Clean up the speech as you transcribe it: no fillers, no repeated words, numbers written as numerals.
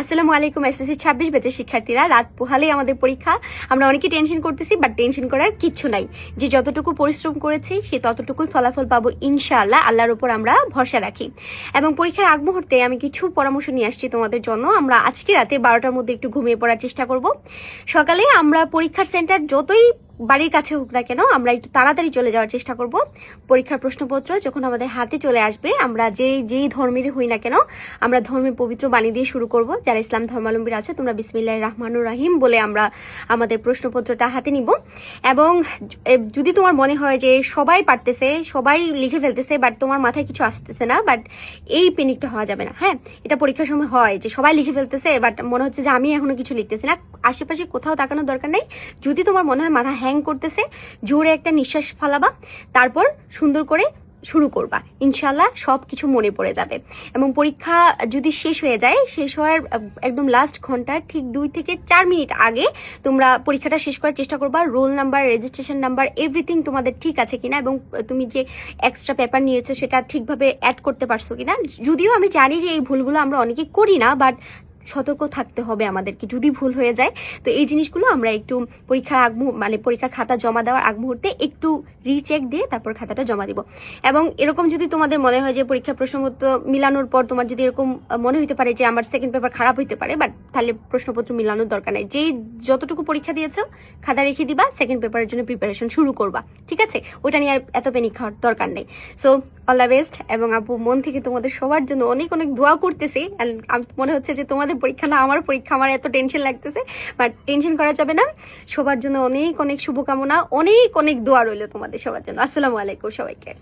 আসসালামু আলাইকুম। এসএসসি 26 ব্যাচের শিক্ষার্থীরা, রাত পোহালেই আমাদের পরীক্ষা। আমরা অনেকেই টেনশন করতেছি, বাট টেনশন করার কিচ্ছু নাই। যে যতটুকু পরিশ্রম করেছি সে ততটুকুই ফলাফল পাবো ইনশাআল্লাহ। আল্লাহর উপর আমরা ভরসা রাখি। এবং পরীক্ষার আগ মুহূর্তে আমি কিছু পরামর্শ নিয়ে আসছি তোমাদের জন্য। আমরা আজকে রাতে 12টার মধ্যে একটু ঘুমিয়ে পড়ার চেষ্টা করব। সকালে আমরা পরীক্ষার সেন্টার যতই বাড়ির কাছে হোক না কেন, আমরা একটু তাড়াতাড়ি চলে যাওয়ার চেষ্টা করব। পরীক্ষার প্রশ্নপত্র যখন আমাদের হাতে চলে আসবে, আমরা যেই ধর্মেরই হই না কেন, আমরা ধর্মের পবিত্র বাণী দিয়ে শুরু করব। যারা ইসলাম ধর্মাবলম্বী আছে, তোমরা বিসমিল্লাহির রহমানুর রহিম বলে আমরা আমাদের প্রশ্নপত্রটা হাতে নিব। এবং যদি তোমার মনে হয় যে সবাই পারতেছে, সবাই লিখে ফেলতেছে, বাট তোমার মাথায় কিছু আসতেছে না, বাট এই পেনিকটা হওয়া যাবে না। হ্যাঁ, এটা পরীক্ষার সময় হয় যে সবাই লিখে ফেলতেছে, বাট মনে হচ্ছে যে আমি এখনো কিছু লিখতেছি না। আশেপাশে কোথাও তাকানোর দরকার নেই। যদি তোমার মনে হয় মাথা হ্যাং করতেছে, জোরে একটা নিঃশ্বাস ফালাবা, তারপর সুন্দর করে শুরু করবা। ইনশাল্লাহ সব কিছু মনে পড়ে যাবে। এবং পরীক্ষা যদি শেষ হয়ে যায়, শেষ হওয়ার একদম লাস্ট ঘন্টার ঠিক 2 থেকে 4 মিনিট আগে তোমরা পরীক্ষাটা শেষ করার চেষ্টা করবা। Roll number, registration number, everything তোমাদের ঠিক আছে কিনা, এবং তুমি যে এক্সট্রা পেপার নিয়েছো সেটা ঠিকভাবে অ্যাড করতে পারছো কিনা। যদিও আমি জানি যে এই ভুলগুলো আমরা অনেকে করি না, বাট সতর্ক থাকতে হবে আমাদেরকে যদি ভুল হয়ে যায়। তো এই জিনিসগুলো আমরা একটু পরীক্ষার পরীক্ষার খাতা জমা দেওয়ার আগ মুহূর্তে একটু রিচেক দিয়ে তারপর খাতাটা জমা দিব। এবং এরকম যদি তোমাদের মনে হয় যে পরীক্ষার প্রশ্নপত্র মিলানোর পর তোমার যদি এরকম মনে হতে পারে যে আমার সেকেন্ড পেপার খারাপ হইতে পারে, বাট তাহলে প্রশ্নপত্র মিলানোর দরকার নেই। যেই যতটুকু পরীক্ষা দিয়েছো খাতা রেখে দিবা, সেকেন্ড পেপারের জন্য প্রিপারেশন শুরু করবা। ঠিক আছে, ওটা নিয়ে এত পেনিক খাওয়ার দরকার নেই। So all the best. এবং আপু, মন থেকে তোমাদের সবার জন্য অনেক অনেক দোয়া করতেছি। মনে হচ্ছে যে তোমাদের পরীক্ষা না আমার পরীক্ষা, আমার এত টেনশন লাগতেছে, বাট টেনশন করা যাবে না। সবার জন্য অনেক অনেক শুভকামনা, অনেক অনেক দোয়া রইল তোমাদের সবার জন্য। আসসালামু আলাইকুম সবাইকে।